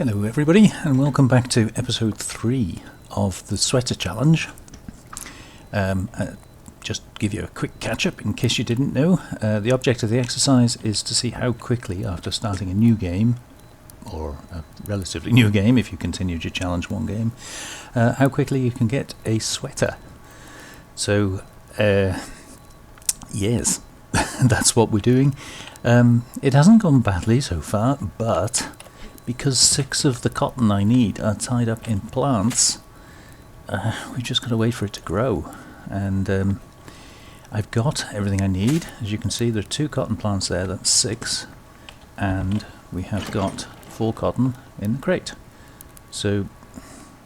Hello everybody, and welcome back to episode 3 of the Sweater Challenge. Just give you a quick catch-up in case you didn't know. The object of the exercise is to see how quickly, after starting a new game, or a relatively new game if you continued your challenge one game, how quickly you can get a sweater. So, yes, that's what we're doing. It hasn't gone badly so far, but because 6 of the cotton I need are tied up in plants, we've just got to wait for it to grow. And I've got everything I need. As you can see, there are 2 cotton plants there, that's 6. And we have got 4 cotton in the crate. So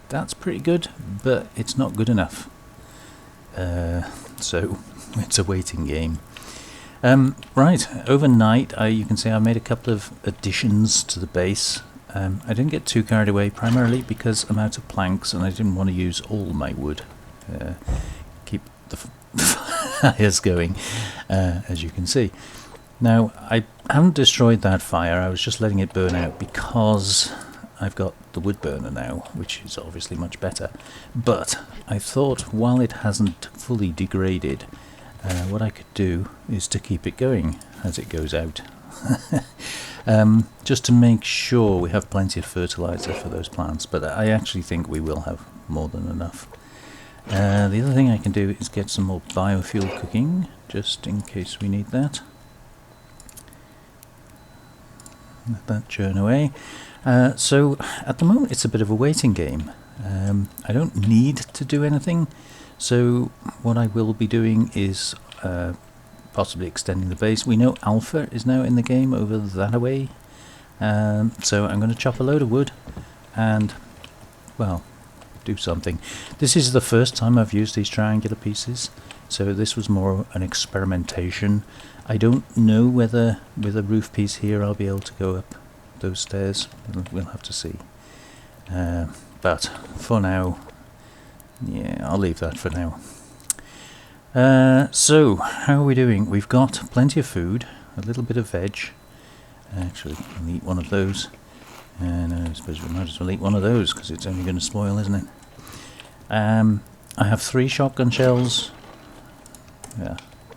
that's pretty good, but it's not good enough. So it's a waiting game. Right, overnight you can see I made a couple of additions to the base. I didn't get too carried away, primarily because I'm out of planks and I didn't want to use all my wood. Keep the fires going, as you can see. Now, I haven't destroyed that fire, I was just letting it burn out because I've got the wood burner now, which is obviously much better. But I thought, while it hasn't fully degraded, what I could do is to keep it going as it goes out. Just to make sure we have plenty of fertilizer for those plants, but I actually think we will have more than enough. The other thing I can do is get some more biofuel cooking, just in case we need that. Let that churn away. So at the moment it's a bit of a waiting game. I don't need to do anything, so what I will be doing is possibly extending the base. We know Alpha is now in the game over that away, so I'm going to chop a load of wood and, well, do something. This is the first time I've used these triangular pieces, so this was more an experimentation. I don't know whether with a roof piece here I'll be able to go up those stairs. We'll have to see. But for now, yeah, I'll leave that for now. So, how are we doing? We've got plenty of food, a little bit of veg. Actually, I'll eat one of those. And I suppose we might as well eat one of those, because it's only going to spoil, isn't it? I have 3 shotgun shells. Yeah,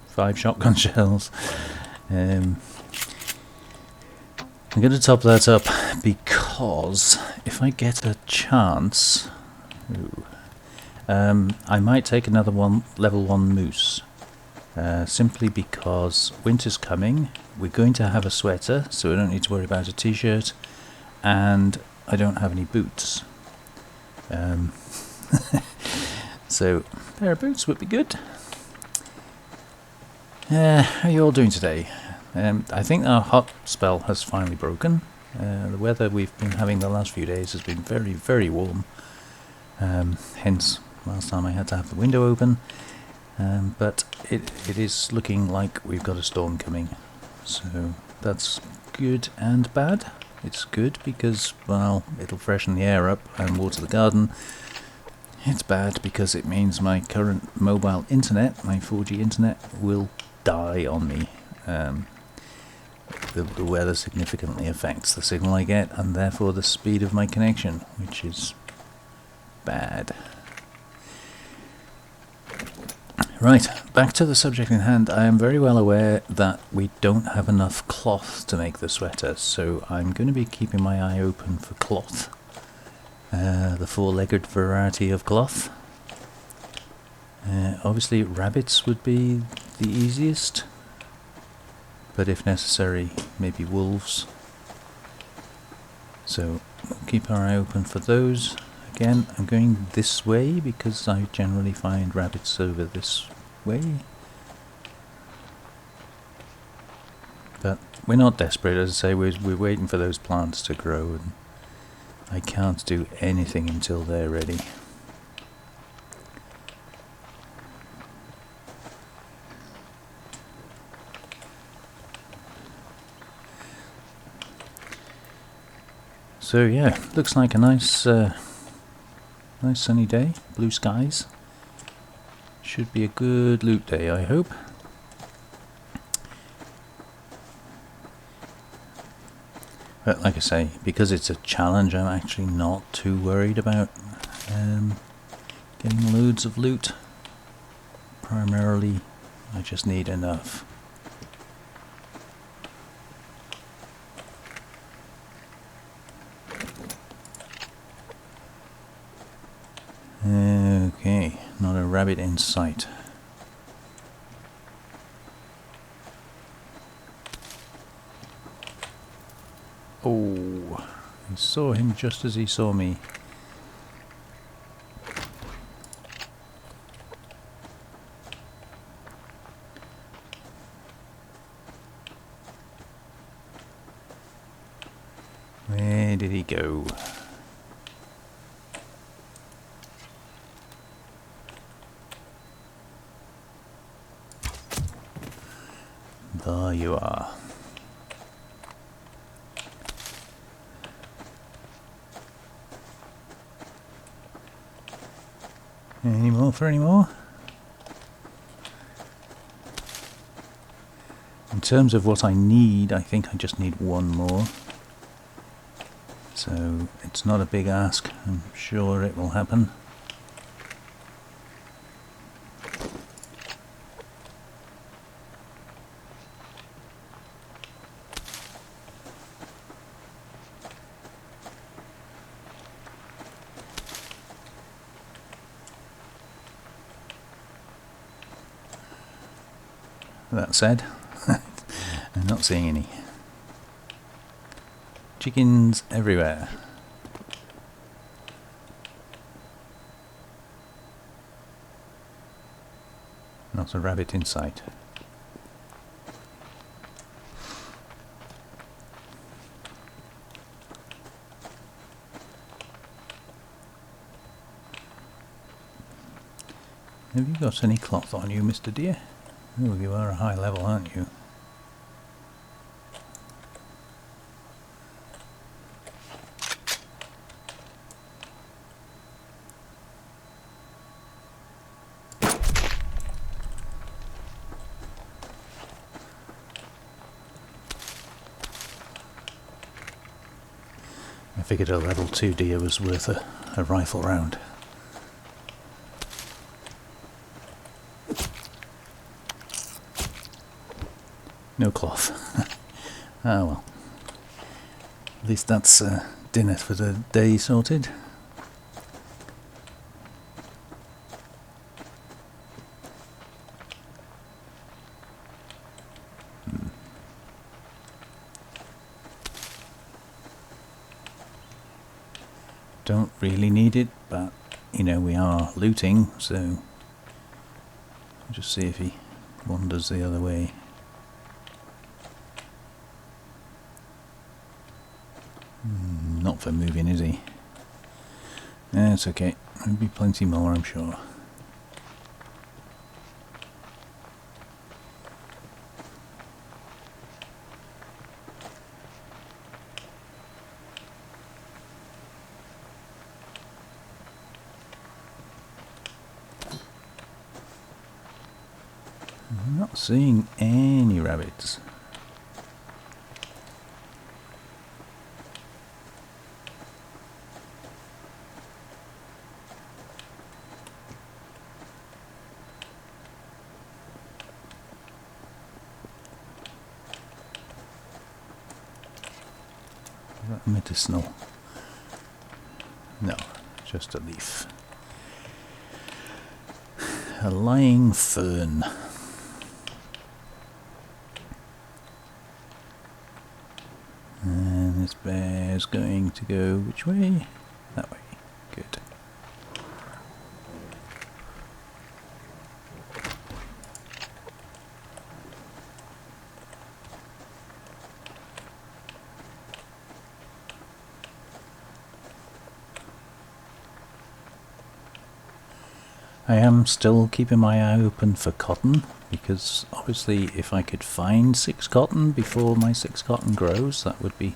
5 shotgun shells. I'm going to top that up, because if I get a chance... Ooh, I might take another level 1 moose, simply because winter's coming. We're going to have a sweater, so we don't need to worry about a t-shirt, and I don't have any boots. So a pair of boots would be good. How are you all doing today? I think our hot spell has finally broken. The weather we've been having the last few days has been very, very warm. Hence, last time I had to have the window open, but it is looking like we've got a storm coming, so that's good and bad. It's good because, well, it'll freshen the air up and water the garden. It's bad because it means my current mobile internet, my 4G internet, will die on me. The weather significantly affects the signal I get, and therefore the speed of my connection, which is bad. Right, back to the subject in hand. I am very well aware that we don't have enough cloth to make the sweater, so I'm going to be keeping my eye open for cloth. The 4-legged variety of cloth. Obviously rabbits would be the easiest, but if necessary, maybe wolves. So we'll keep our eye open for those. Again, I'm going this way because I generally find rabbits over this way. But we're not desperate, as I say, we're waiting for those plants to grow, and I can't do anything until they're ready. So yeah, looks like a nice sunny day, blue skies. Should be a good loot day, I hope. But like I say, because it's a challenge, I'm actually not too worried about getting loads of loot. Primarily, I just need enough. Okay, not a rabbit in sight. Oh, I saw him just as he saw me. Where did he go? There you are. Any more for any more? In terms of what I need, I think I just need one more. So it's not a big ask. I'm sure it will happen. That said, I'm not seeing any. Chickens everywhere. Not a rabbit in sight. Have you got any cloth on you, Mr. Deer? Oh, you are a high level, aren't you? I figured a level 2 deer was worth a rifle round. No cloth. Ah well. At least that's dinner for the day sorted. Don't really need it, but you know, we are looting, so I'll just see if he wanders the other way. Not for moving, is he? That's okay. There'll be plenty more, I'm sure. I'm not seeing any rabbits. Is that medicinal? No, just a leaf. A lying fern. And this bear's going to go which way? That way. Good. I am still keeping my eye open for cotton, because obviously if I could find 6 cotton before my 6 cotton grows, that would be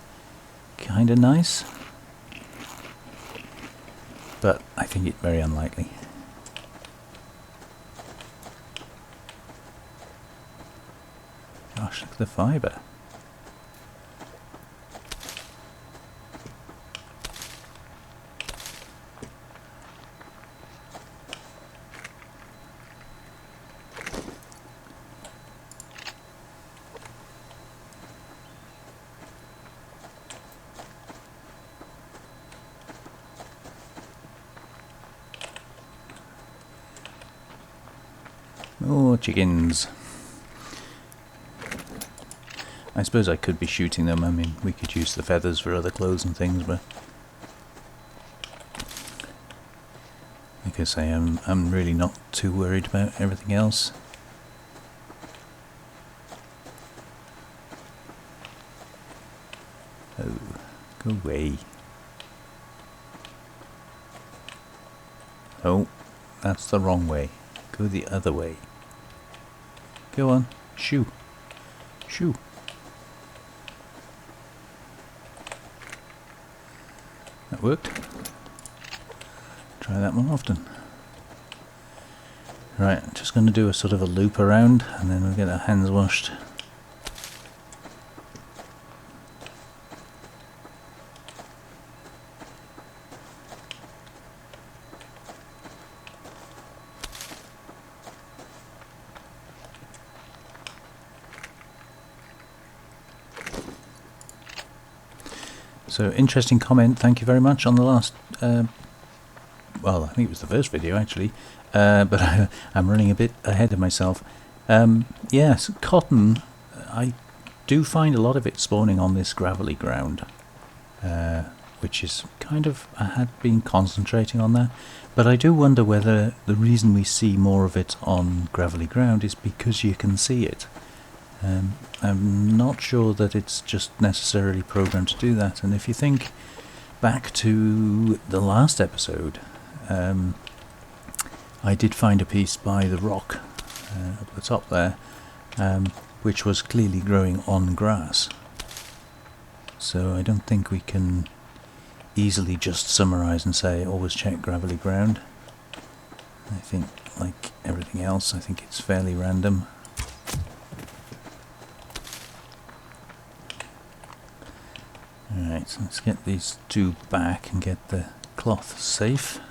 kind of nice. But I think it very unlikely. Gosh, look at the fibre. Oh, chickens. I suppose I could be shooting them. I mean, we could use the feathers for other clothes and things, but like I say, I'm really not too worried about everything else. Oh, go away. Oh, that's the wrong way. Go the other way. Go on, shoo. Shoo. That worked. Try that more often. Right, just going to do a sort of a loop around and then we'll get our hands washed. So, interesting comment, thank you very much on the last, well, I think it was the first video actually, but I'm running a bit ahead of myself. Yes, cotton, I do find a lot of it spawning on this gravelly ground, which is kind of, I had been concentrating on that, but I do wonder whether the reason we see more of it on gravelly ground is because you can see it. I'm not sure that it's just necessarily programmed to do that, and if you think back to the last episode, I did find a piece by the rock up the top there, which was clearly growing on grass. So I don't think we can easily just summarize and say always check gravelly ground. I think, like everything else, I think it's fairly random. Alright, so let's get these two back and get the cloth safe.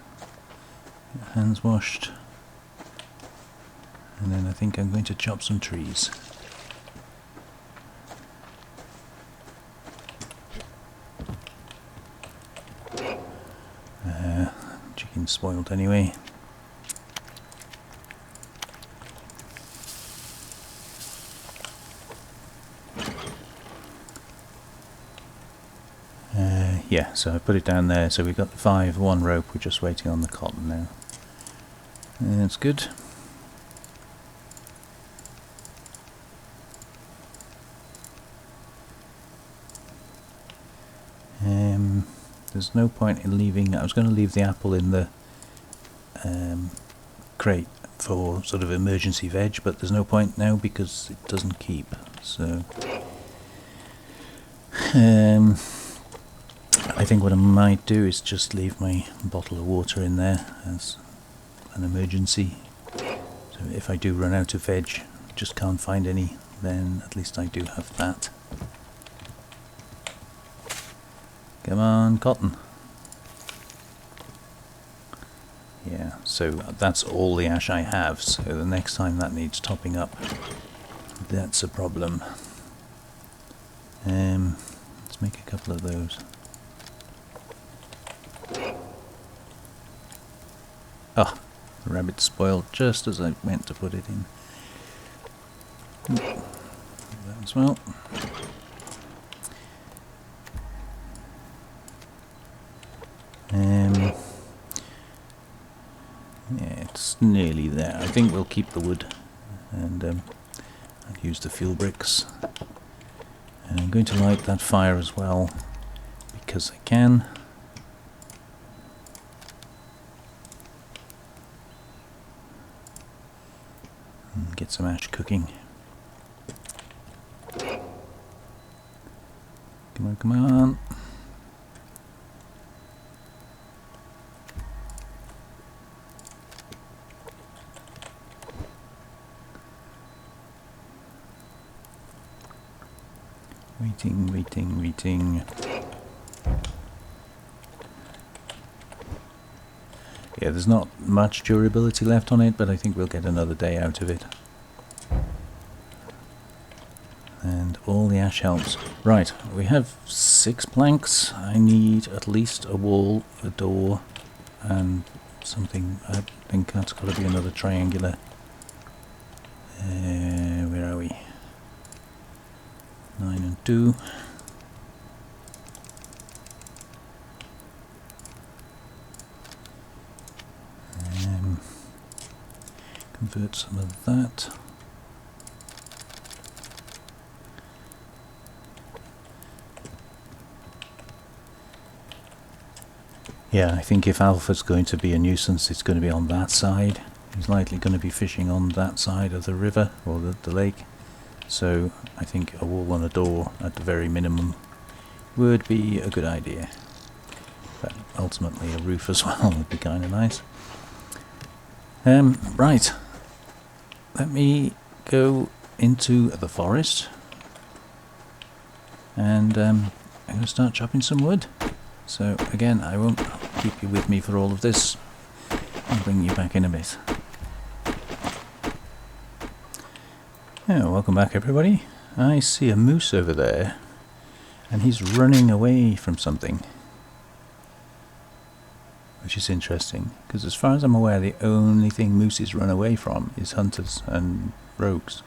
Hands washed. And then I think I'm going to chop some trees. Chicken's spoiled anyway. Yeah, so I put it down there, so we've got the 5-1 rope, we're just waiting on the cotton now. That's good. There's no point in leaving, I was going to leave the apple in the crate for sort of emergency veg, but there's no point now because it doesn't keep, so I think what I might do is just leave my bottle of water in there as an emergency. So if I do run out of veg, just can't find any, then at least I do have that. Come on, cotton. Yeah, so that's all the ash I have, so the next time that needs topping up, that's a problem. Let's make a couple of those. Oh, the rabbit spoiled just as I meant to put it in. That as well. Yeah, it's nearly there. I think we'll keep the wood and I'll use the fuel bricks. And I'm going to light that fire as well because I can. And get some ash cooking. Come on, come on. Waiting. Yeah, there's not much durability left on it, but I think we'll get another day out of it. And all the ash helps. Right, we have 6 planks. I need at least a wall, a door, and something. I think that's got to be another triangular Where are we? 9 and 2. Convert some of that. Yeah, I think if Alpha's going to be a nuisance, it's going to be on that side. He's likely going to be fishing on that side of the river, or the lake. So I think a wall and a door, at the very minimum, would be a good idea. But ultimately a roof as well would be kind of nice. Right. Let me go into the forest. And I'm going to start chopping some wood. So again, I won't keep you with me for all of this. I'll bring you back in a bit. Yeah, welcome back everybody. I see a moose over there, and he's running away from something. Which is interesting, because as far as I'm aware, the only thing mooses run away from is hunters and rogues.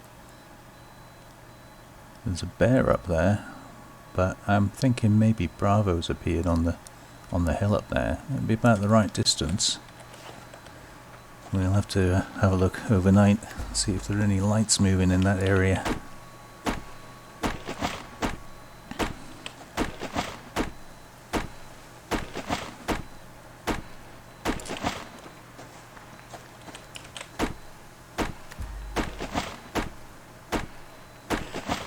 There's a bear up there, but I'm thinking maybe Bravo's appeared on the hill up there. It'd be about the right distance. We'll have to have a look overnight, see if there are any lights moving in that area.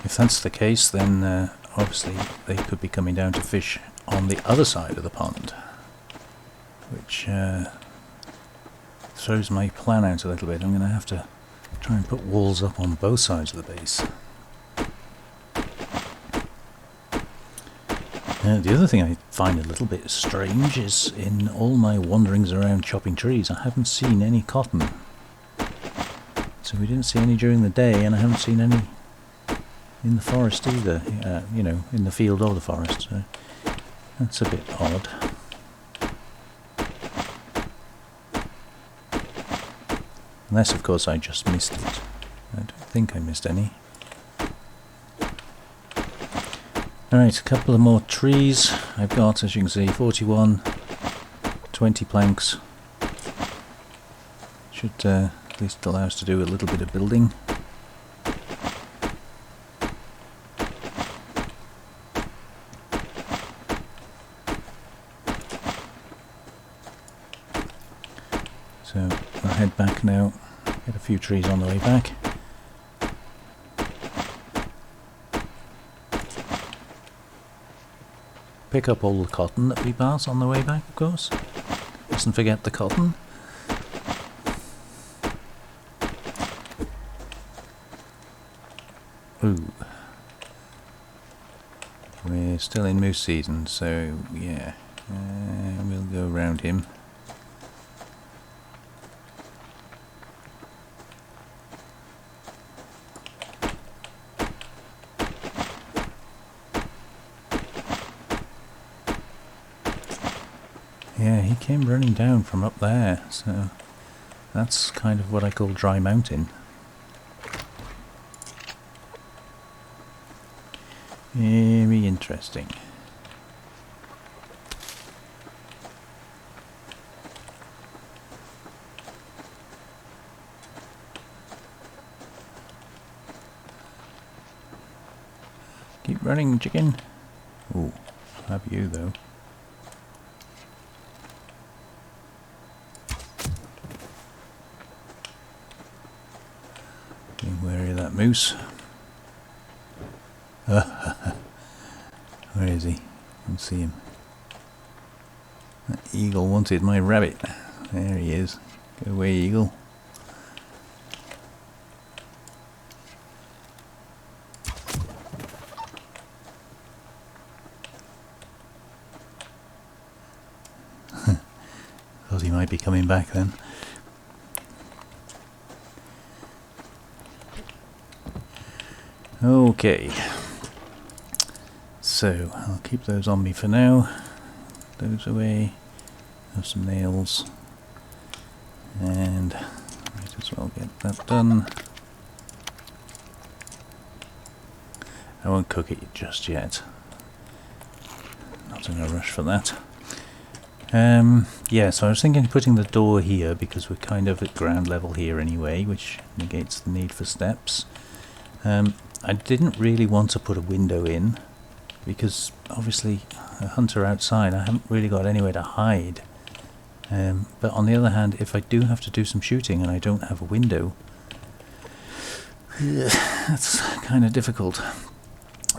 If that's the case, then obviously they could be coming down to fish on the other side of the pond, which throws my plan out a little bit. I'm going to have to try and put walls up on both sides of the base. The other thing I find a little bit strange is in all my wanderings around chopping trees, I haven't seen any cotton. So we didn't see any during the day, and I haven't seen any in the forest either, you know, in the field or the forest, so that's a bit odd. Unless of course I just missed it. I don't think I missed any. Alright, a couple of more trees. I've got, as you can see, 41, 20 planks. Should at least allow us to do a little bit of building. So I'll head back now, get a few trees on the way back. Pick up all the cotton that we pass on the way back, of course. Mustn't forget the cotton. Ooh. We're still in moose season, so yeah, we'll go around him. Yeah, he came running down from up there, so that's kind of what I call dry mountain. Very interesting. Keep running, chicken. Ooh, have you though. Wary of that moose. Where is he? I don't see him. That eagle wanted my rabbit. There he is. Go away, eagle. Thought he might be coming back then. Okay, so I'll keep those on me for now. Those away. Have some nails, and might as well get that done. I won't cook it just yet. Not in a rush for that. Yeah, so I was thinking of putting the door here because we're kind of at ground level here anyway, which negates the need for steps. I didn't really want to put a window in because obviously a hunter outside, I haven't really got anywhere to hide. But on the other hand, if I do have to do some shooting and I don't have a window, that's kind of difficult.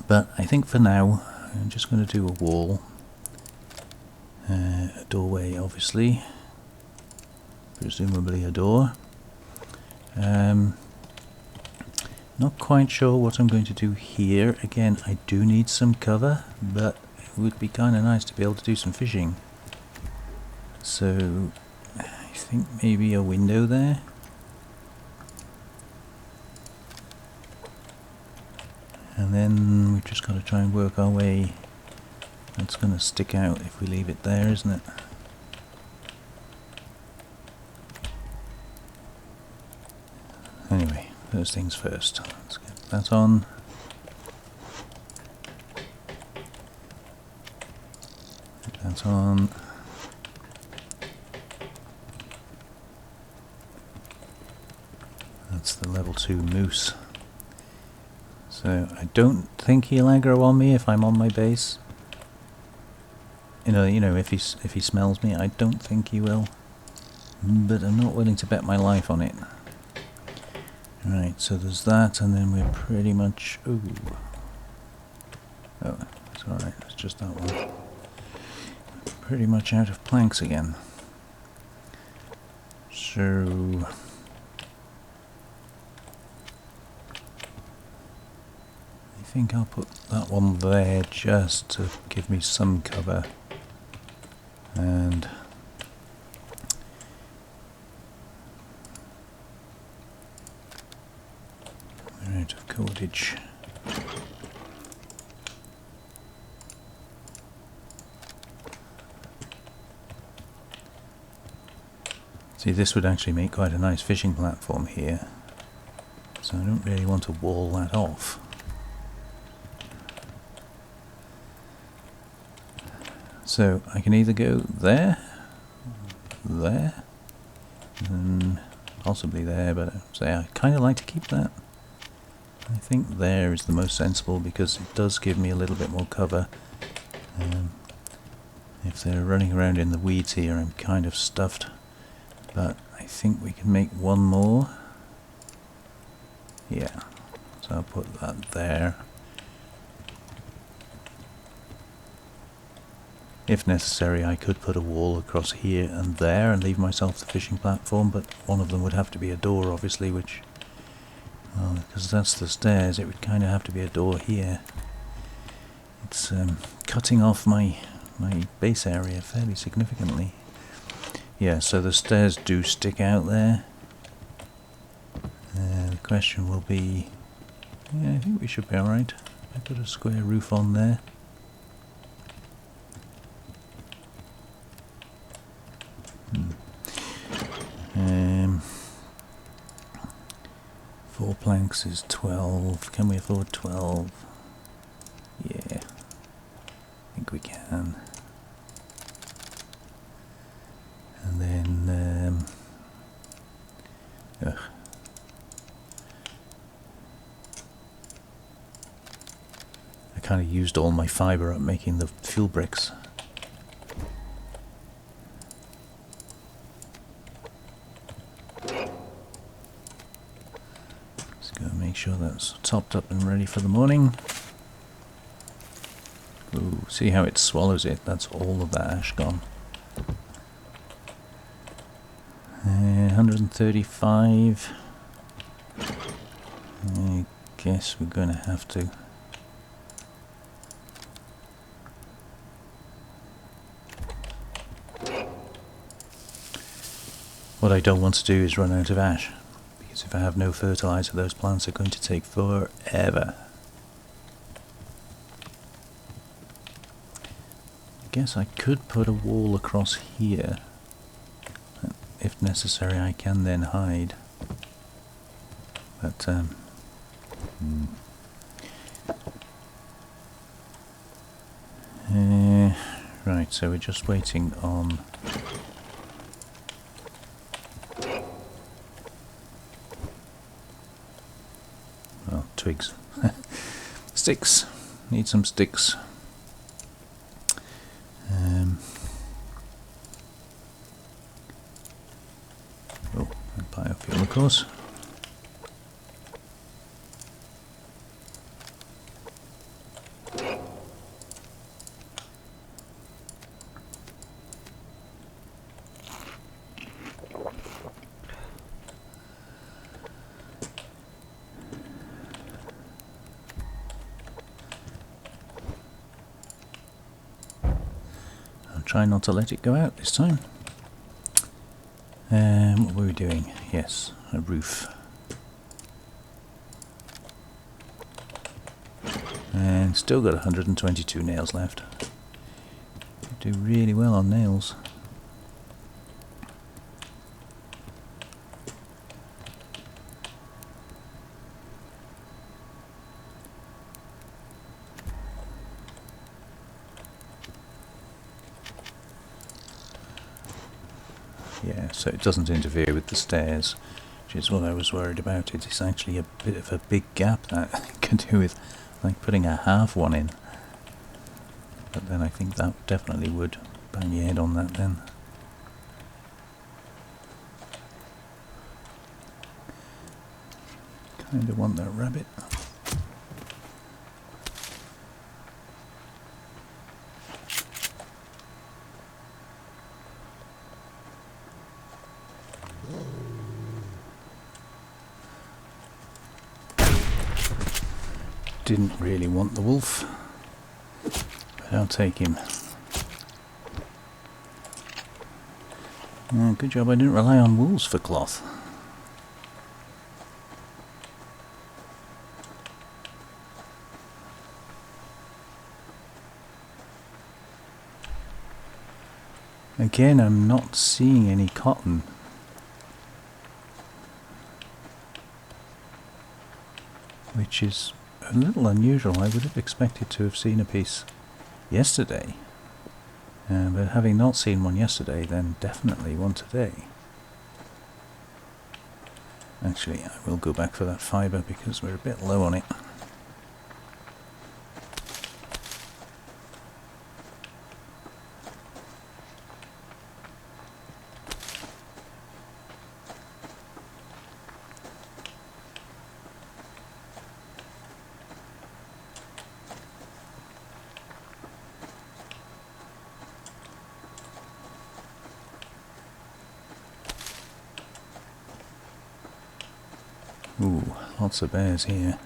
But I think for now, I'm just going to do a wall. A doorway, obviously. Presumably a door. Not quite sure what I'm going to do here. Again, I do need some cover, but it would be kind of nice to be able to do some fishing. So, I think maybe a window there. And then we've just got to try and work our way. That's going to stick out if we leave it there, isn't it? Anyway, first things first. Let's get that on. Get that on. That's the level 2 moose. So I don't think he'll aggro on me if I'm on my base. You know, if he smells me, I don't think he will. But I'm not willing to bet my life on it. Right, so there's that, and then we're pretty much... Ooh. Oh, it's alright, it's just that one. Pretty much out of planks again. So... I think I'll put that one there just to give me some cover. And we're out of cordage. See, this would actually make quite a nice fishing platform here, so I don't really want to wall that off. So I can either go there, and possibly there, but say I kind of like to keep that. I think there is the most sensible because it does give me a little bit more cover. If they're running around in the weeds here, I'm kind of stuffed. But I think we can make one more. Yeah, so I'll put that there. If necessary, I could put a wall across here and there and leave myself the fishing platform, but one of them would have to be a door, obviously, which, well, because that's the stairs, it would kind of have to be a door here. It's cutting off my base area fairly significantly. Yeah, so the stairs do stick out there. The question will be, yeah, I think we should be alright. I put a square roof on there. Four planks is 12. Can we afford 12? Yeah, I think we can. And then, I kind of used all my fibre up making the fuel bricks. Make sure that's topped up and ready for the morning. Ooh, see how it swallows it? That's all of that ash gone. 135. I guess we're going to have to. What I don't want to do is run out of ash. If I have no fertilizer, those plants are going to take forever. I guess I could put a wall across here. If necessary, I can then hide. But Right, so we're just waiting on... well, twigs. Sticks. Need some sticks. Oh, and biofuel, of course. Try not to let it go out this time. What were we doing? Yes, a roof. And still got 122 nails left. Do really well on nails. Yeah, so it doesn't interfere with the stairs, which is what I was worried about. It's actually a bit of a big gap that can do with like putting a half one in. But then I think that definitely would bang your head on that then. Kind of want that rabbit. Didn't really want the wolf, but I'll take him. Good job I didn't rely on wolves for cloth. Again, I'm not seeing any cotton. Which is a little unusual. I would have expected to have seen a piece yesterday, but having not seen one yesterday, then definitely one today. Actually, I will go back for that fibre because we're a bit low on it. Ooh, lots of bears here.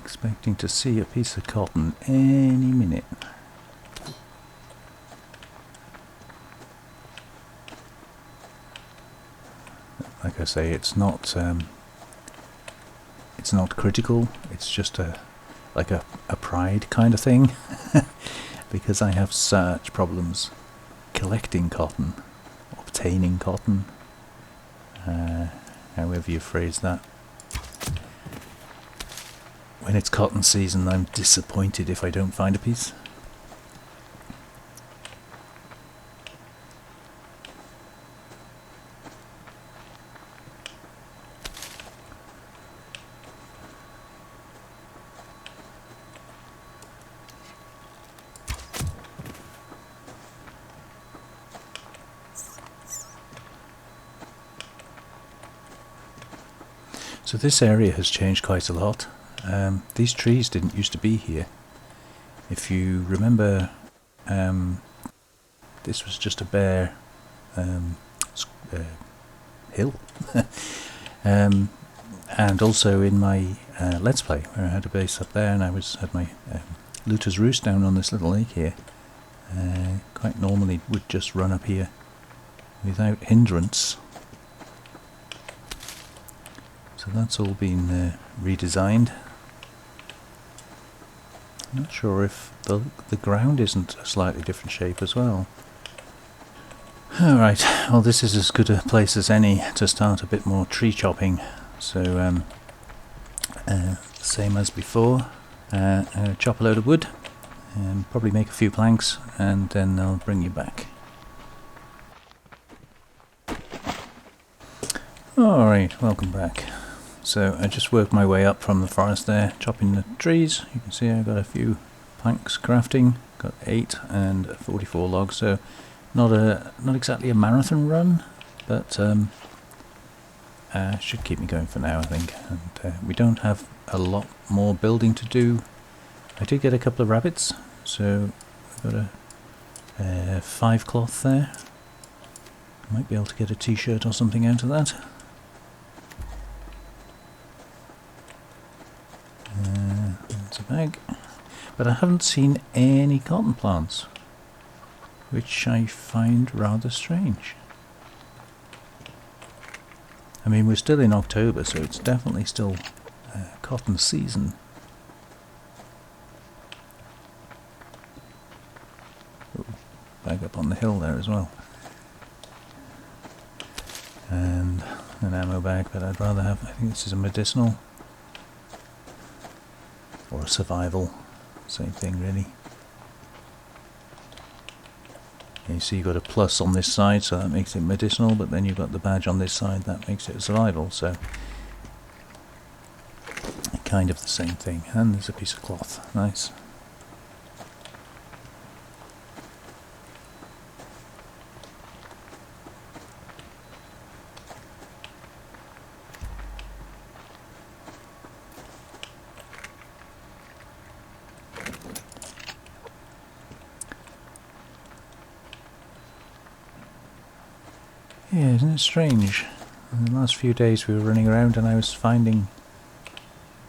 Expecting to see a piece of cotton any minute. Like I say, it's not critical. It's just like a pride kind of thing, because I have such problems collecting cotton, obtaining cotton, however you phrase that. When it's cotton season, I'm disappointed if I don't find a piece. So this area has changed quite a lot. These trees didn't used to be here. If you remember, this was just a bare hill. And also in my Let's Play, where I had a base up there and I had my Looter's Roost down on this little lake here, quite normally would just run up here without hindrance. So that's all been redesigned. I'm not sure if the ground isn't a slightly different shape as well. Alright, well this is as good a place as any to start a bit more tree chopping. So same as before, chop a load of wood, and probably make a few planks, and then I'll bring you back. Alright, welcome back. So I just worked my way up from the forest there, chopping the trees. You can see I got a few planks crafting, got 8 and 44 logs, so not exactly a marathon run, but should keep me going for now, I think. And we don't have a lot more building to do. I did get a couple of rabbits, so I've got a 5 cloth there. Might be able to get a t-shirt or something out of that. There's a bag. But I haven't seen any cotton plants, which I find rather strange. I mean, we're still in October, so it's definitely still cotton season. Oh, bag up on the hill there as well. And an ammo bag, but I'd rather have, I think this is a medicinal. Or a survival, same thing really. You see you've got a plus on this side, so that makes it medicinal, but then you've got the badge on this side, that makes it a survival, so kind of the same thing. And there's a piece of cloth, nice. Yeah, isn't it strange? In the last few days we were running around and I was finding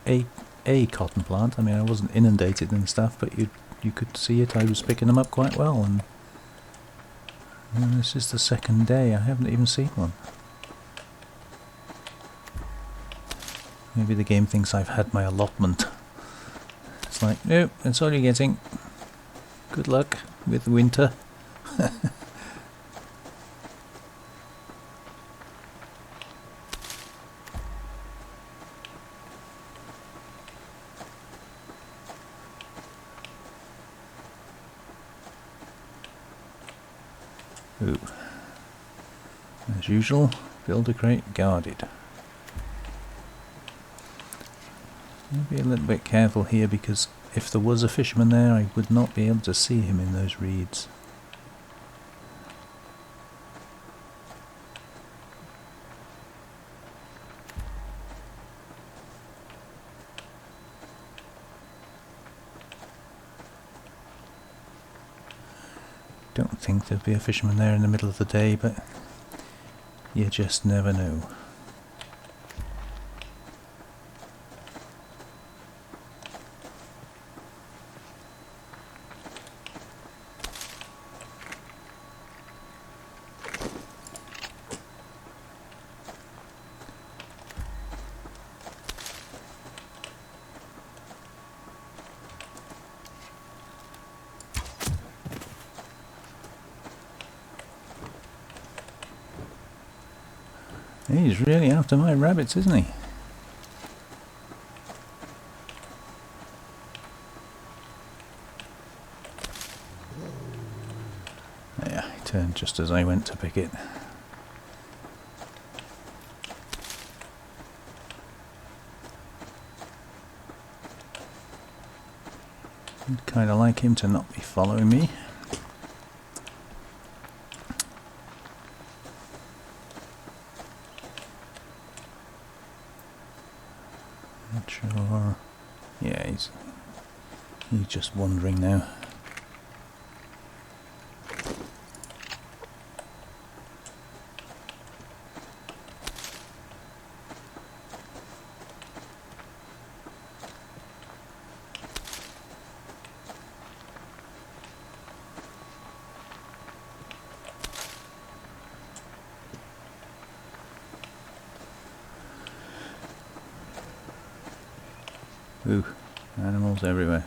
a cotton plant. I mean, I wasn't inundated and stuff, but you could see it. I was picking them up quite well, and this is the second day. I haven't even seen one. Maybe the game thinks I've had my allotment. It's like, nope, that's all you're getting. Good luck with winter. Ooh. As usual, build a crate guarded. I'll be a little bit careful here, because if there was a fisherman there I would not be able to see him in those reeds. Don't think there'd be a fisherman there in the middle of the day, but you just never know. He's really after my rabbits, isn't he? Yeah, he turned just as I went to pick it. I'd kind of like him to not be following me. Not sure. Yeah, He's just wandering now. Ooh, animals everywhere.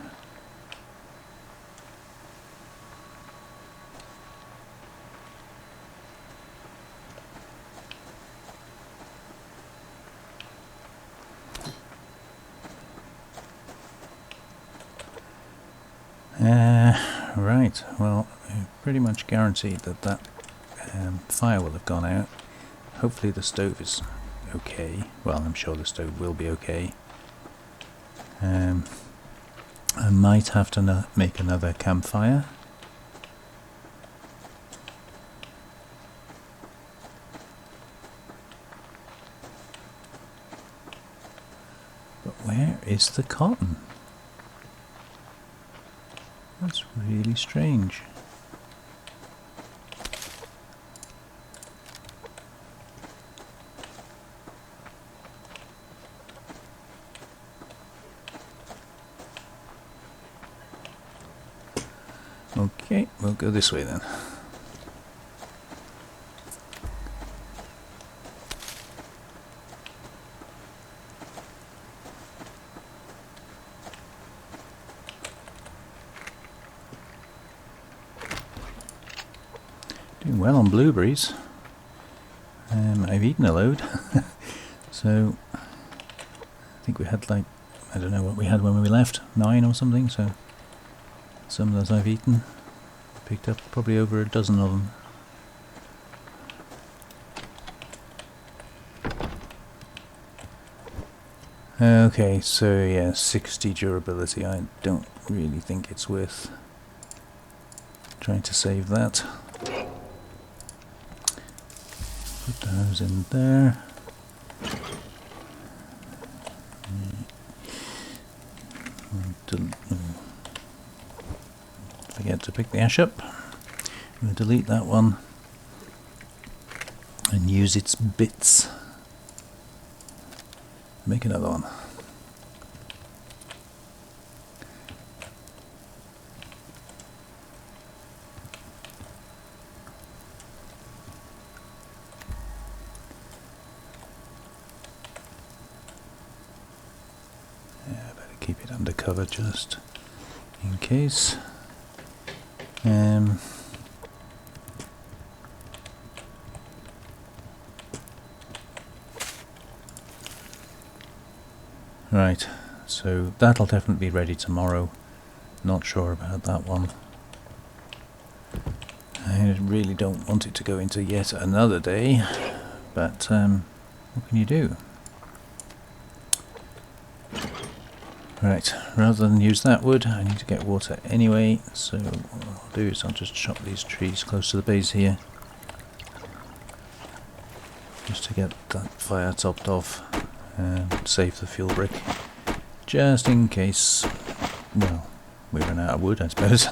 Right, well, pretty much guaranteed that that fire will have gone out. Hopefully the stove is okay. Well, I'm sure the stove will be okay. I might have to make another campfire. But where is the cotton? That's really strange. Okay, we'll go this way then. Doing well on blueberries. I've eaten a load. So I think we had like, I don't know what we had when we left, 9 or something, so some of those I've eaten. Picked up probably over a dozen of them. Okay, so yeah, 60 durability. I don't really think it's worth trying to save that. Put those in there. Forget to pick the ash up. I'm going to delete that one and use its bits. Make another one. Yeah, I better keep it under cover just in case. Right, so that'll definitely be ready tomorrow. Not sure about that one. I really don't want it to go into yet another day, but what can you do? Right, rather than use that wood, I need to get water anyway, so what I'll do is I'll just chop these trees close to the base here, just to get that fire topped off and save the fuel brick, just in case, well, we run out of wood, I suppose.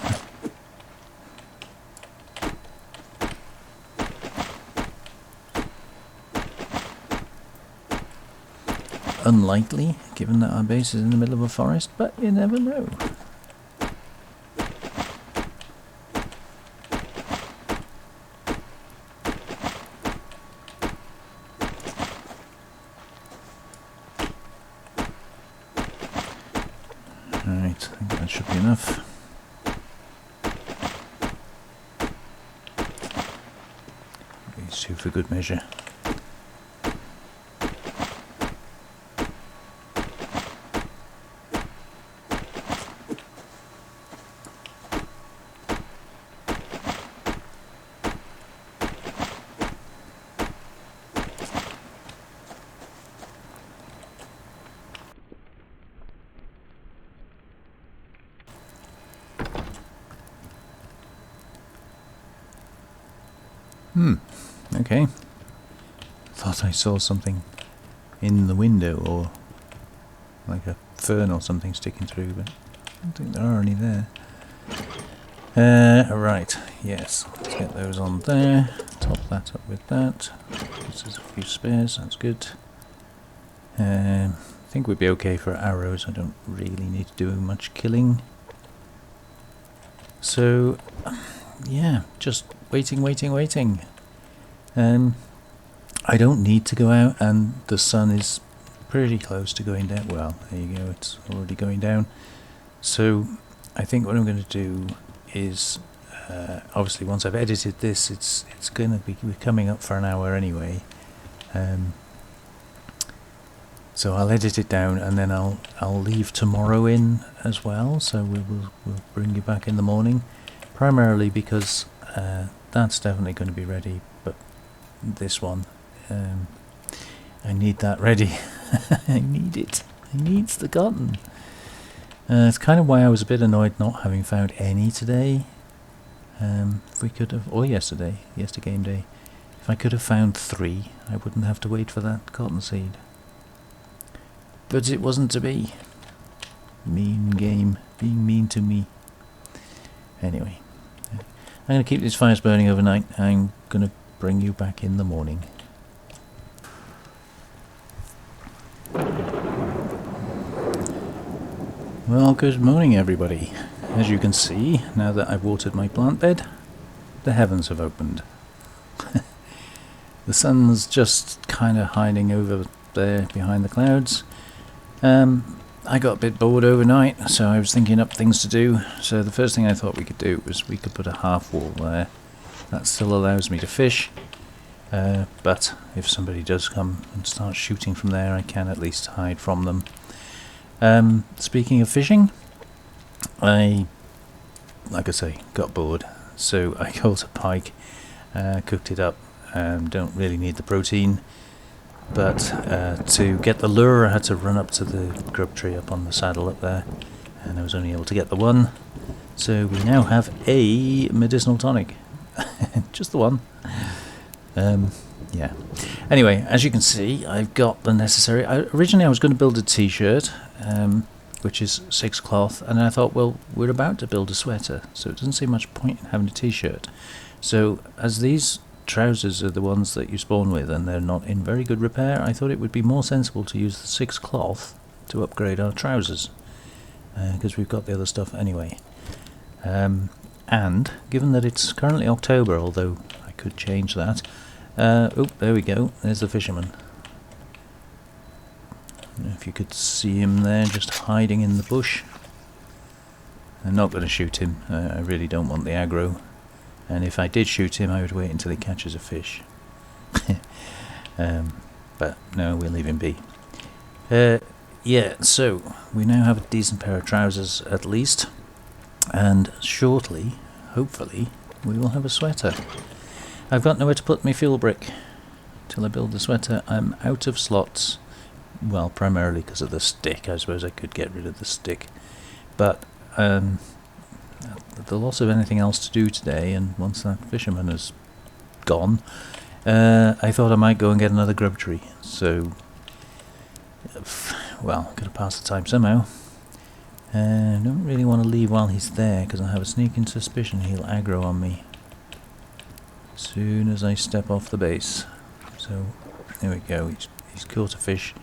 Unlikely, given that our base is in the middle of a forest, but you never know. Right, I think that should be enough. These two for good measure. Okay. Thought I saw something in the window, or like a fern or something sticking through, but don't think there are any there. Right, yes, let's get those on there. Top that up with that. There's a few spares, that's good. I think we'd be okay for arrows. I don't really need to do much killing. So, yeah, just waiting. I don't need to go out, and the sun is pretty close to going down. Well, there you go, it's already going down. So, I think what I'm going to do is, obviously once I've edited this, it's going to be coming up for an hour anyway. So I'll edit it down, and then I'll leave tomorrow in as well. So we'll bring you back in the morning, primarily because that's definitely going to be ready. But this one, I need that ready. I need it. It needs the cotton. It's kind of why I was a bit annoyed not having found any today. If we could have, or yesterday game day, if I could have found 3, I wouldn't have to wait for that cottonseed. But it wasn't to be. Mean game, being mean to me. Anyway, I'm going to keep these fires burning overnight. I'm going to bring you back in the morning. Well, good morning everybody. As you can see, now that I've watered my plant bed, the heavens have opened. The sun's just kind of hiding over there behind the clouds. I got a bit bored overnight, so I was thinking up things to do. So the first thing I thought we could do was we could put a half wall there. That still allows me to fish, but if somebody does come and start shooting from there, I can at least hide from them. Speaking of fishing, like I say, got bored, so I caught a pike, cooked it up. Don't really need the protein, but to get the lure I had to run up to the grub tree up on the saddle up there, and I was only able to get the one. So we now have a medicinal tonic. Just the one. Yeah. Anyway, as you can see, I've got the necessary. Originally I was going to build a t-shirt, which is 6 cloth, and I thought, well, we're about to build a sweater, so it doesn't seem much point in having a t-shirt. So as these trousers are the ones that you spawn with and they're not in very good repair, I thought it would be more sensible to use the 6 cloth to upgrade our trousers, because we've got the other stuff anyway. And given that it's currently October, although I could change that, oh, there we go, there's the fisherman. I don't know if you could see him there, just hiding in the bush. I'm not going to shoot him, I really don't want the aggro. And if I did shoot him, I would wait until he catches a fish. But no, we'll leave him be. Yeah, so we now have a decent pair of trousers at least. And shortly, hopefully, we will have a sweater. I've got nowhere to put my fuel brick till I build the sweater. I'm out of slots. Well, primarily because of the stick. I suppose I could get rid of the stick. But the loss of anything else to do today, and once that fisherman is gone, I thought I might go and get another grub tree. So, well, gotta pass the time somehow. I don't really want to leave while he's there, because I have a sneaking suspicion he'll aggro on me as soon as I step off the base. So, there we go, he's caught a fish.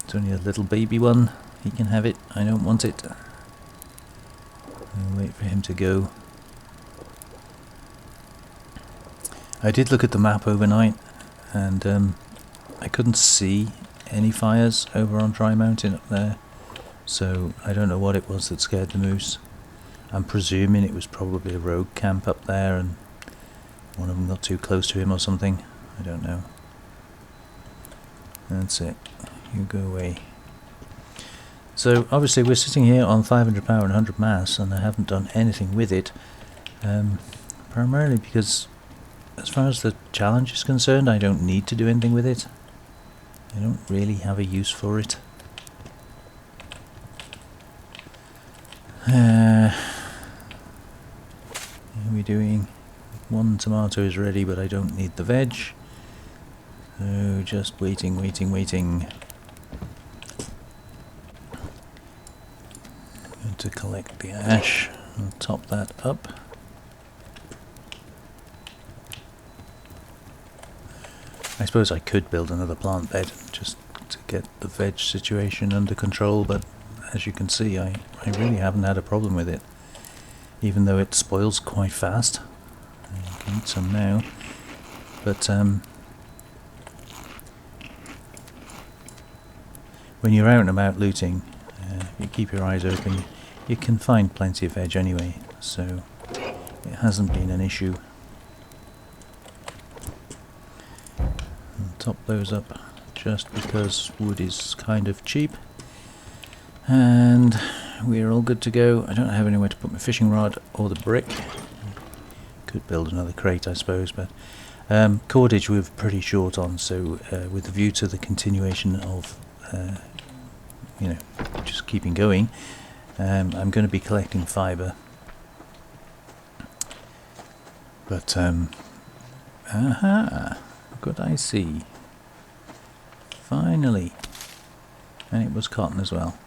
It's only a little baby one, he can have it, I don't want it. I'll wait for him to go. I did look at the map overnight, and I couldn't see any fires over on Dry Mountain up there. So I don't know what it was that scared the moose. I'm presuming it was probably a rogue camp up there and one of them got too close to him or something. I don't know. That's it. You go away. So obviously we're sitting here on 500 power and 100 mass, and I haven't done anything with it. Primarily because as far as the challenge is concerned, I don't need to do anything with it. I don't really have a use for it. How are we doing? 1 tomato is ready, but I don't need the veg. So just waiting. to collect the ash and top that up. I suppose I could build another plant bed just to get the veg situation under control, but as you can see I really haven't had a problem with it, even though it spoils quite fast. You can eat some now, but when you're out and about looting, you keep your eyes open, you can find plenty of veg anyway, so it hasn't been an issue. I'll top those up just because wood is kind of cheap, and we're all good to go. I don't have anywhere to put my fishing rod or the brick. Could build another crate, I suppose, but cordage we're pretty short on, so with a view to the continuation of you know, just keeping going, I'm going to be collecting fibre. But aha, good, I see. Finally, and it was cotton as well.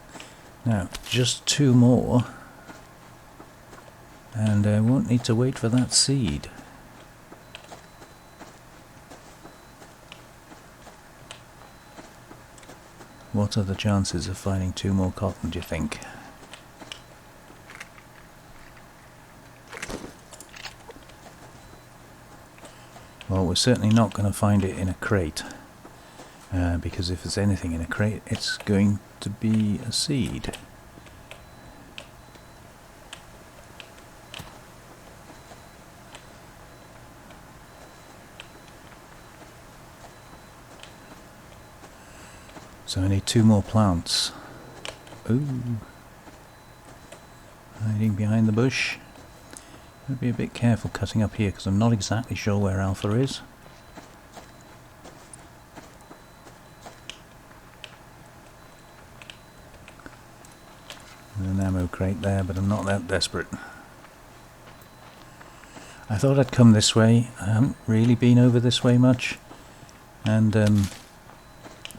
Now just 2 more, and I won't need to wait for that seed. What are the chances of finding 2 more cotton, do you think? Well, we're certainly not going to find it in a crate, because if there's anything in a crate, it's going to be a seed. So I need 2 more plants. Ooh. Hiding behind the bush. I'll be a bit careful cutting up here because I'm not exactly sure where Alpha is. There's an ammo crate there, but I'm not that desperate. I thought I'd come this way. I haven't really been over this way much, and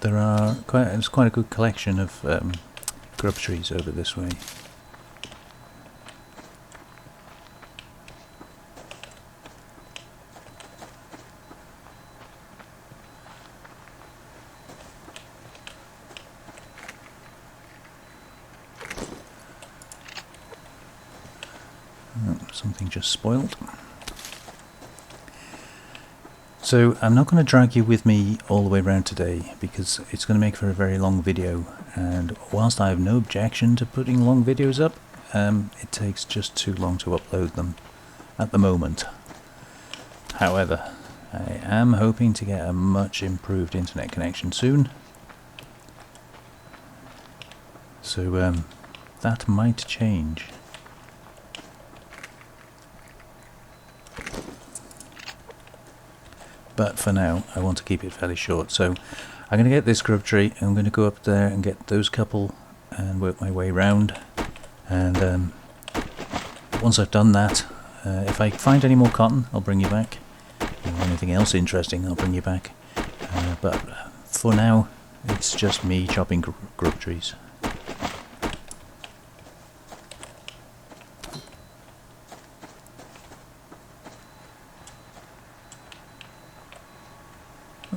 there's quite a good collection of grub trees over this way. Oh, something just spoiled. So I'm not going to drag you with me all the way around today because it's going to make for a very long video, and whilst I have no objection to putting long videos up, it takes just too long to upload them at the moment. However, I am hoping to get a much improved internet connection soon, so that might change. But for now, I want to keep it fairly short. So I'm going to get this grub tree, I'm going to go up there and get those couple and work my way round. And once I've done that, if I find any more cotton, I'll bring you back. Or anything else interesting, I'll bring you back. But for now, it's just me chopping grub trees.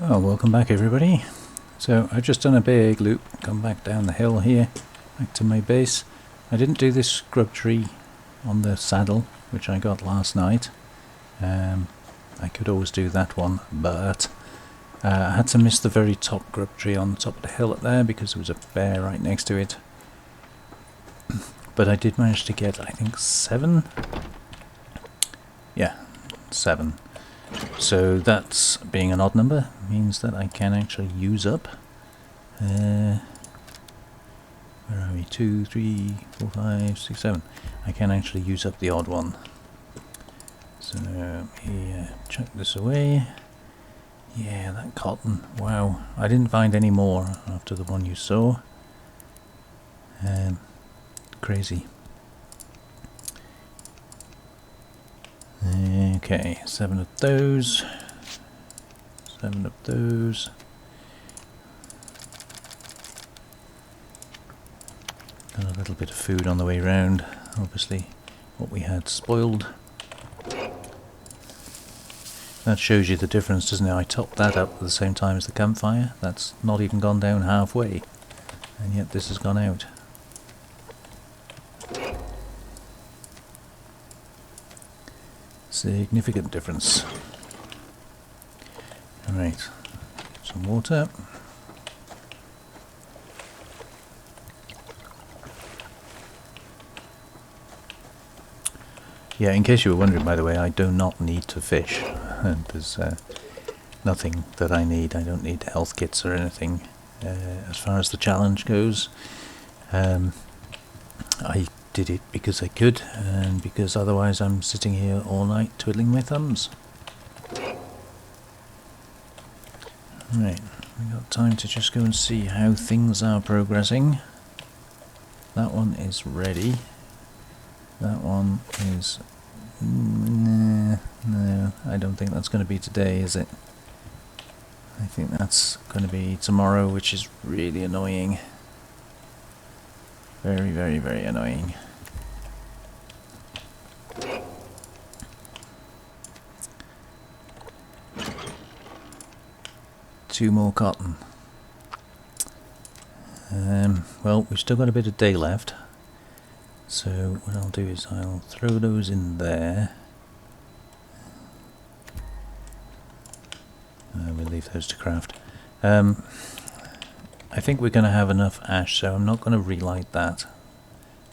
Well, welcome back everybody. So I've just done a big loop, come back down the hill here, back to my base. I didn't do this grub tree on the saddle, which I got last night. I could always do that one, but I had to miss the very top grub tree on the top of the hill up there because there was a bear right next to it. But I did manage to get, I think, 7? Yeah, 7. So that's, being an odd number, means that I can actually use up, where are we, 2, 3, 4, 5, 6, 7, I can actually use up the odd one. So here, chuck this away. Yeah, that cotton, wow, I didn't find any more after the one you saw. Crazy. Okay, 7 of those, 7 of those. Got a little bit of food on the way round. Obviously, what we had spoiled. That shows you the difference, doesn't it? I topped that up at the same time as the campfire. That's not even gone down halfway. And yet this has gone out. Significant difference. Alright, some water. Yeah, in case you were wondering, by the way, I do not need to fish. And there's nothing that I need. I don't need health kits or anything. As far as the challenge goes, I did it because I could, and because otherwise I'm sitting here all night twiddling my thumbs. Right, we've got time to just go and see how things are progressing. That one is ready. That one is... no, I don't think that's going to be today, is it? I think that's going to be tomorrow, which is really annoying. Very, very, very annoying. Two more cotton. Well, we've still got a bit of day left. So what I'll do is I'll throw those in there. We'll leave those to craft. I think we're going to have enough ash, so I'm not going to relight that.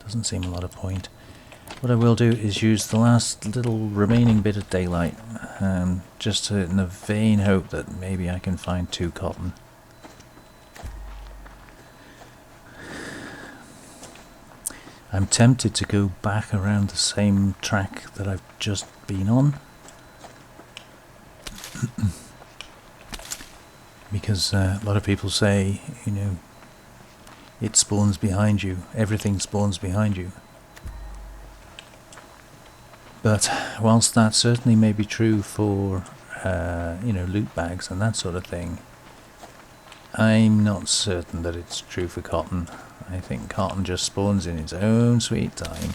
Doesn't seem a lot of point. What I will do is use the last little remaining bit of daylight, just to, in the vain hope that maybe I can find 2 cotton. I'm tempted to go back around the same track that I've just been on. Because a lot of people say, you know, it spawns behind you, everything spawns behind you. But whilst that certainly may be true for, you know, loot bags and that sort of thing, I'm not certain that it's true for cotton. I think cotton just spawns in its own sweet time.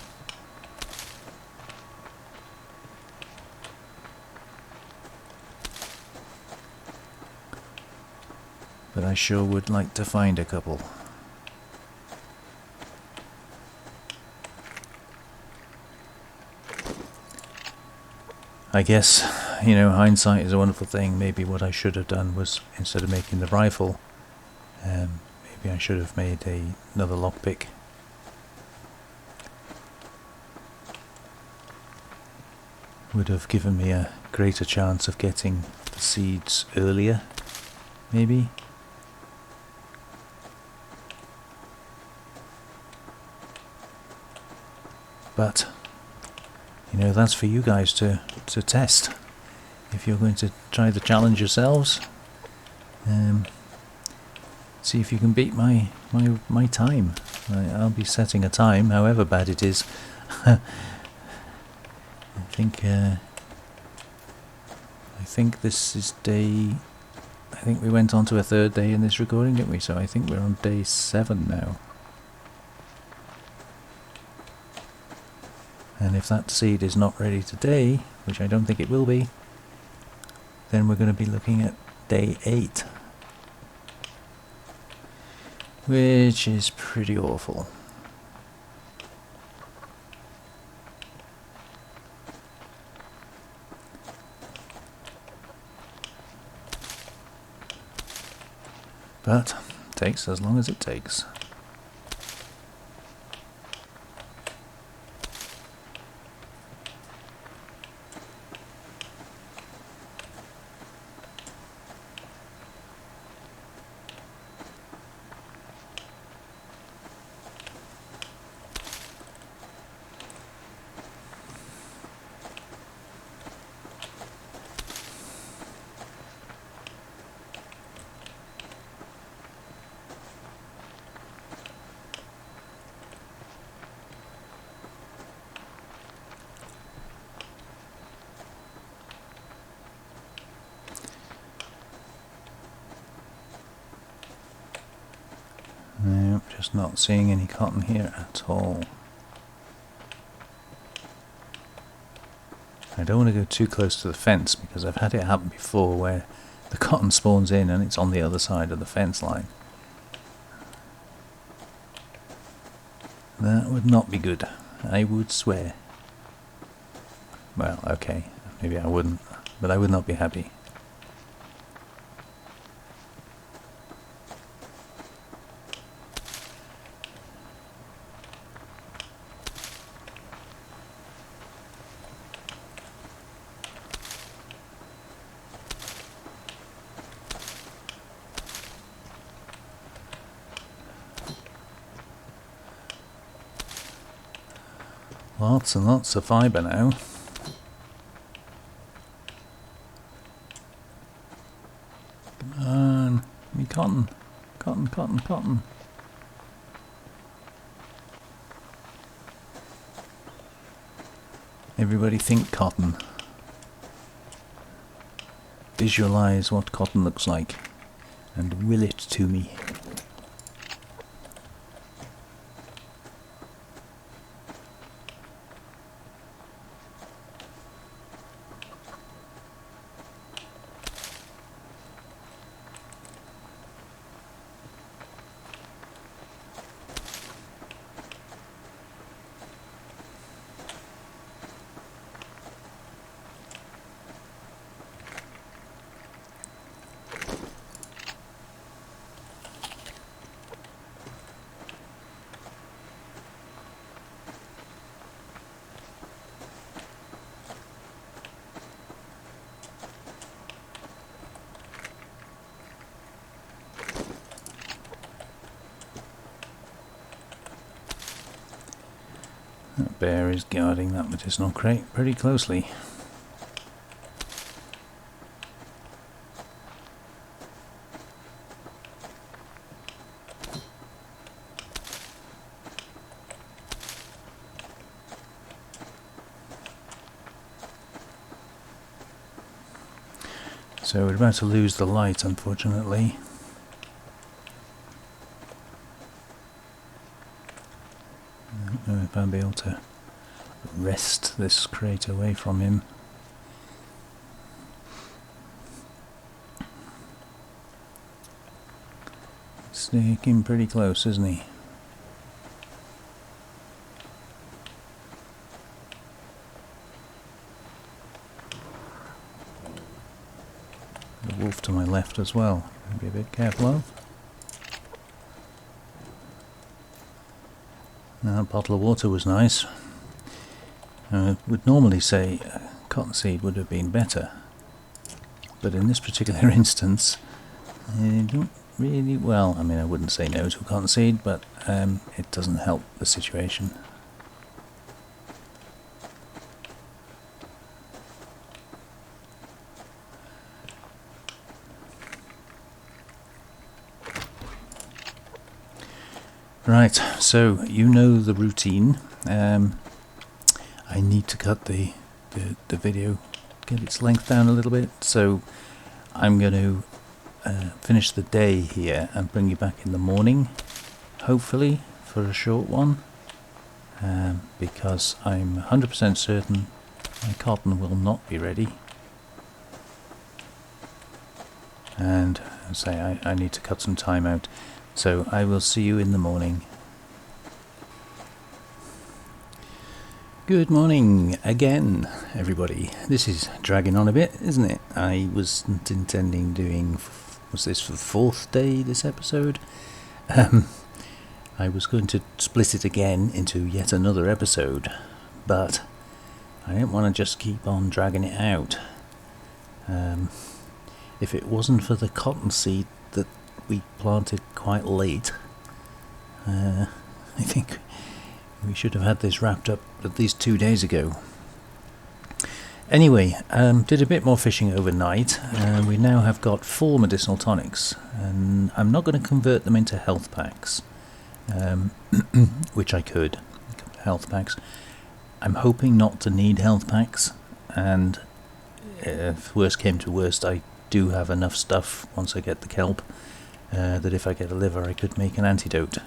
But I sure would like to find a couple. I guess, you know, hindsight is a wonderful thing. Maybe what I should have done was, instead of making the rifle, maybe I should have made another lockpick. Would have given me a greater chance of getting the seeds earlier, maybe. But, you know, that's for you guys to test. If you're going to try the challenge yourselves, see if you can beat my time. I'll be setting a time, however bad it is. I think this is day... I think we went on to a 3rd day in this recording, didn't we? So I think we're on day 7 now. And if that seed is not ready today, which I don't think it will be, then we're going to be looking at day 8. Which is pretty awful. But takes as long as it takes. just not seeing any cotton here at all. I don't want to go too close to the fence because I've had it happen before where the cotton spawns in and it's on the other side of the fence line. That would not be good, I would swear. Well, okay, maybe I wouldn't, but I would not be happy. Lots and lots of fibre now. Come on, me cotton, cotton, cotton, cotton. Everybody think cotton. Visualize what cotton looks like and will it to me. That bear is guarding that medicinal crate pretty closely. So we're about to lose the light, unfortunately. I don't know if I'll be able to wrest this crate away from him. Sticking pretty close, isn't he? The wolf to my left as well. Be a bit careful of. Now, a bottle of water was nice. I would normally say cottonseed would have been better, but in this particular instance, I don't really, well, I mean, I wouldn't say no to cottonseed, but it doesn't help the situation. Right, so you know the routine. I need to cut the video, get its length down a little bit, so I'm going to finish the day here and bring you back in the morning, hopefully for a short one, because I'm 100% certain my cotton will not be ready, and say I need to cut some time out. So I will see you in the morning. Good morning again, everybody. This is dragging on a bit, isn't it? I wasn't intending doing, was this the fourth day, this episode? I was going to split it again into yet another episode, but I didn't want to just keep on dragging it out. If it wasn't for the cottonseed that we planted quite late, I think we should have had this wrapped up at least 2 days ago. Anyway, did a bit more fishing overnight. We now have got 4 medicinal tonics, and I'm not going to convert them into health packs, which I could. Health packs. I'm hoping not to need health packs, and if worst came to worst, I do have enough stuff once I get the kelp that if I get a liver I could make an antidote.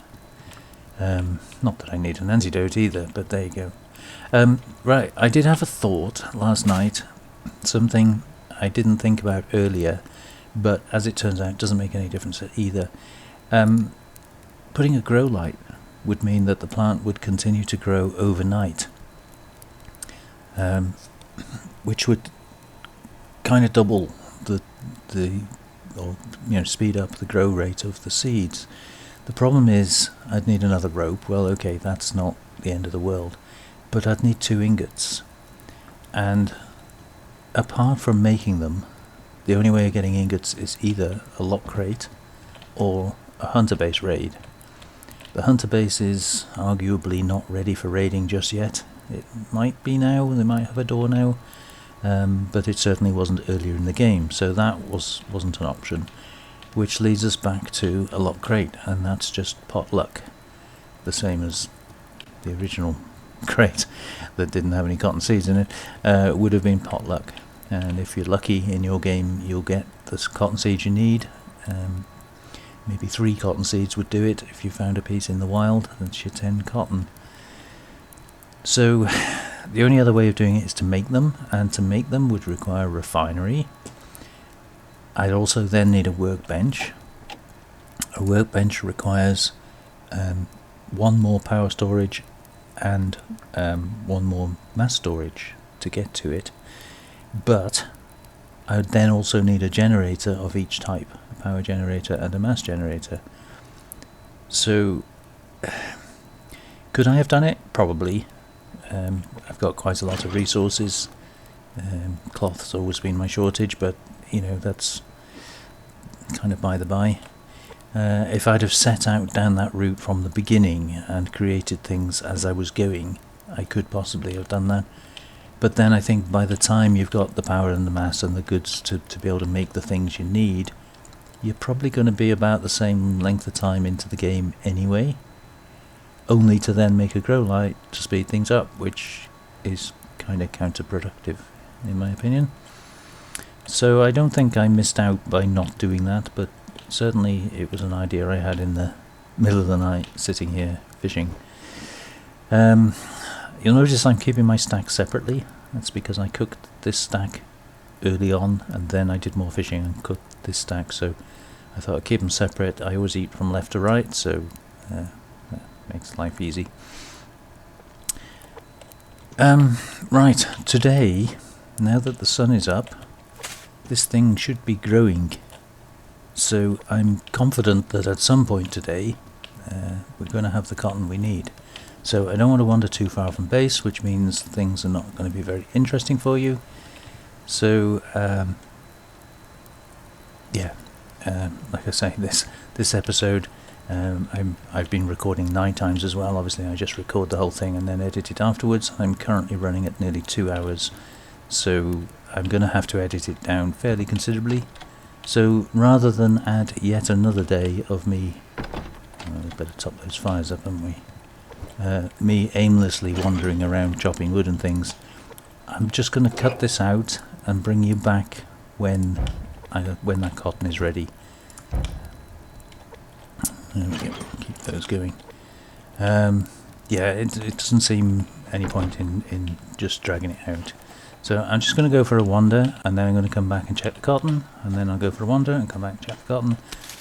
Not that I need an antidote either, but there you go. Right, I did have a thought last night, something I didn't think about earlier, but as it turns out doesn't make any difference either. Putting a grow light would mean that the plant would continue to grow overnight, which would kind of double speed up the grow rate of the seeds. The problem is I'd need another rope. Well, okay, that's not the end of the world, but I'd need 2 ingots, and apart from making them, the only way of getting ingots is either a lock crate or a hunter base raid. The hunter base is arguably not ready for raiding just yet. It might be now, they might have a door now, but it certainly wasn't earlier in the game, so that wasn't an option. Which leads us back to a lock crate, and that's just pot luck, the same as the original crate that didn't have any cotton seeds in it. Would have been pot luck, and if you're lucky in your game you'll get the cotton seeds you need. Maybe 3 cotton seeds would do it if you found a piece in the wild. That's your 10 cotton. So the only other way of doing it is to make them, and to make them would require a refinery. I'd also then need a workbench. A workbench requires 1 more power storage and 1 more mass storage to get to it, but I would then also need a generator of each type, a power generator and a mass generator. So could I have done it? Probably. I've got quite a lot of resources. Cloth's always been my shortage, but that's kind of by the by. If I'd have set out down that route from the beginning and created things as I was going, I could possibly have done that. But then I think by the time you've got the power and the mass and the goods to be able to make the things you need, you're probably going to be about the same length of time into the game anyway, only to then make a grow light to speed things up, which is kind of counterproductive in my opinion. So I don't think I missed out by not doing that, but certainly it was an idea I had in the middle of the night sitting here fishing. You'll notice I'm keeping my stack separately. That's because I cooked this stack early on and then I did more fishing and cooked this stack, so I thought I'd keep them separate. I always eat from left to right, so that makes life easy. Right, today, now that the sun is up, this thing should be growing, so I'm confident that at some point today we're going to have the cotton we need. So I don't want to wander too far from base, which means things are not going to be very interesting for you. So like I say, this episode I've been recording 9 times as well. Obviously I just record the whole thing and then edit it afterwards. I'm currently running at nearly 2 hours, so I'm going to have to edit it down fairly considerably. So rather than add yet another day of me, we better top those fires up, haven't we? Me aimlessly wandering around chopping wood and things, I'm just going to cut this out and bring you back when that cotton is ready. There we go, keep those going. It doesn't seem any point in just dragging it out. So I'm just going to go for a wander, and then I'm going to come back and check the cotton, and then I'll go for a wander and come back and check the cotton,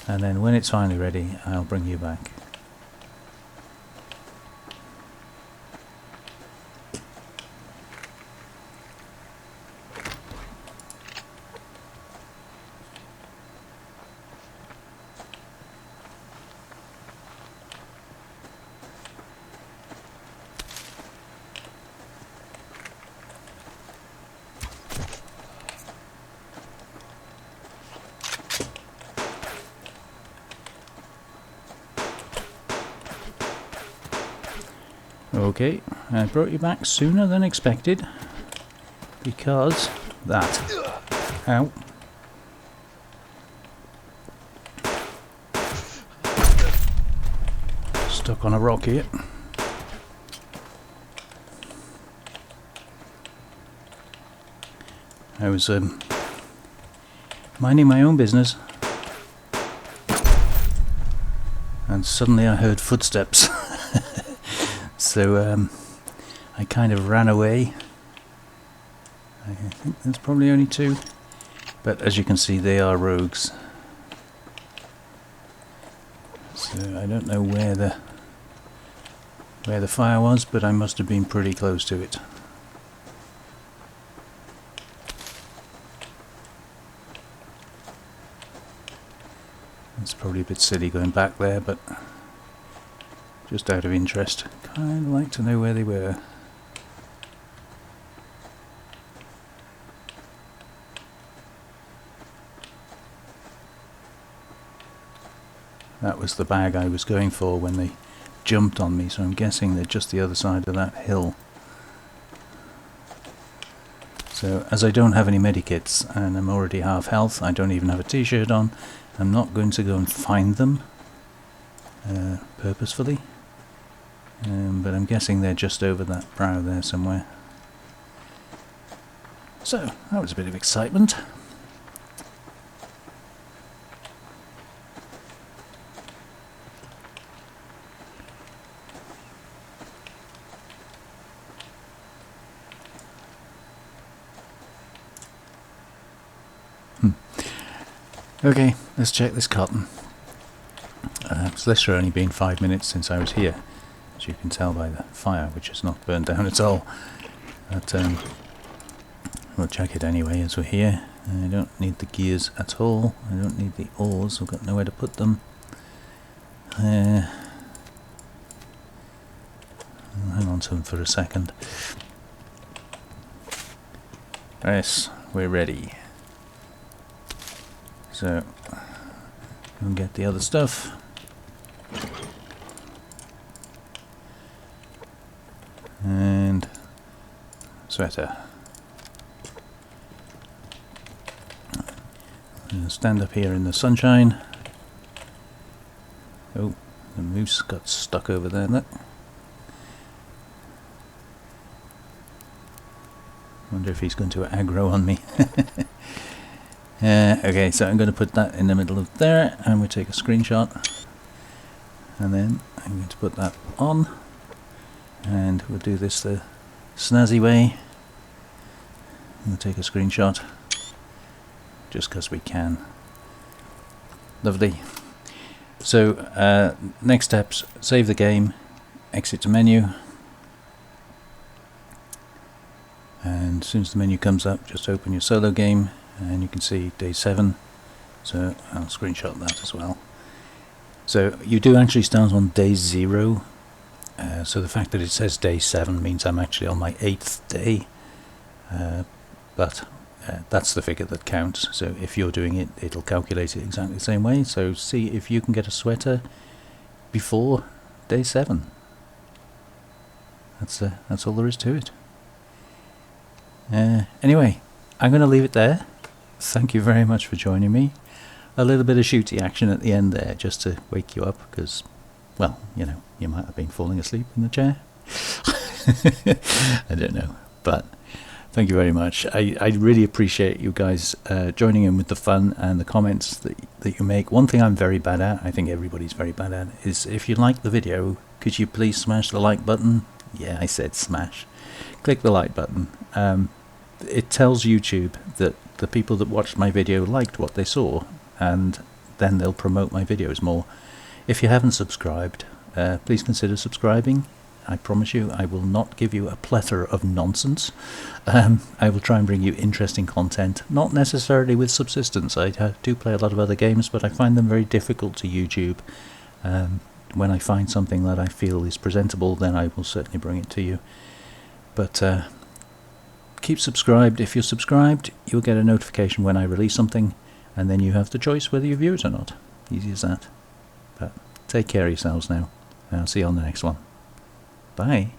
and then when it's finally ready I'll bring you back. Okay, I brought you back sooner than expected because that. Ow. Stuck on a rock here. I was minding my own business and suddenly I heard footsteps so I kind of ran away. I think there's probably only 2, but as you can see they are rogues. So I don't know where the fire was, but I must have been pretty close to it. It's probably a bit silly going back there, but just out of interest, kind of like to know where they were. That was the bag I was going for when they jumped on me, so I'm guessing they're just the other side of that hill. So as I don't have any medikits and I'm already half health, I don't even have a t-shirt on, I'm not going to go and find them purposefully, but I'm guessing they're just over that brow there somewhere. So that was a bit of excitement. Okay, let's check this cotton. It's literally only been 5 minutes since I was here, as you can tell by the fire, which has not burned down at all. But we'll check it anyway as we're here. I don't need the gears at all. I don't need the oars. I've got nowhere to put them. I'll hang on to them for a second. Yes, we're ready. So, we'll get the other stuff. And sweater. And stand up here in the sunshine. Oh, the moose got stuck over there, look. Wonder if he's going to aggro on me. Okay, so I'm going to put that in the middle of there, and we'll take a screenshot, and then I'm going to put that on, and we'll do this the snazzy way. We'll take a screenshot just because we can. Lovely. So next steps: save the game, exit to menu, and as soon as the menu comes up, just open your solo game. And you can see day 7, so I'll screenshot that as well. So you do actually start on day 0, so the fact that it says day 7 means I'm actually on my 8th day, but that's the figure that counts. So if you're doing it, it'll calculate it exactly the same way. So see if you can get a sweater before day 7. That's all there is to it. Anyway, I'm going to leave it there. Thank you very much for joining me. A little bit of shooty action at the end there, just to wake you up, because, well, you know, you might have been falling asleep in the chair. I don't know, but thank you very much. I really appreciate you guys joining in with the fun and the comments that you make. One thing I'm very bad at, I think everybody's very bad at, is if you like the video, could you please smash the like button? Yeah, I said smash. Click the like button. It tells YouTube that the people that watched my video liked what they saw, and then they'll promote my videos more. If you haven't subscribed, please consider subscribing. I promise you I will not give you a plethora of nonsense. I will try and bring you interesting content, not necessarily with Subsistence. I do play a lot of other games, but I find them very difficult to YouTube. When I find something that I feel is presentable, then I will certainly bring it to you. But keep subscribed. If you're subscribed, you'll get a notification when I release something, and then you have the choice whether you view it or not. Easy as that. But take care of yourselves now, and I'll see you on the next one. Bye.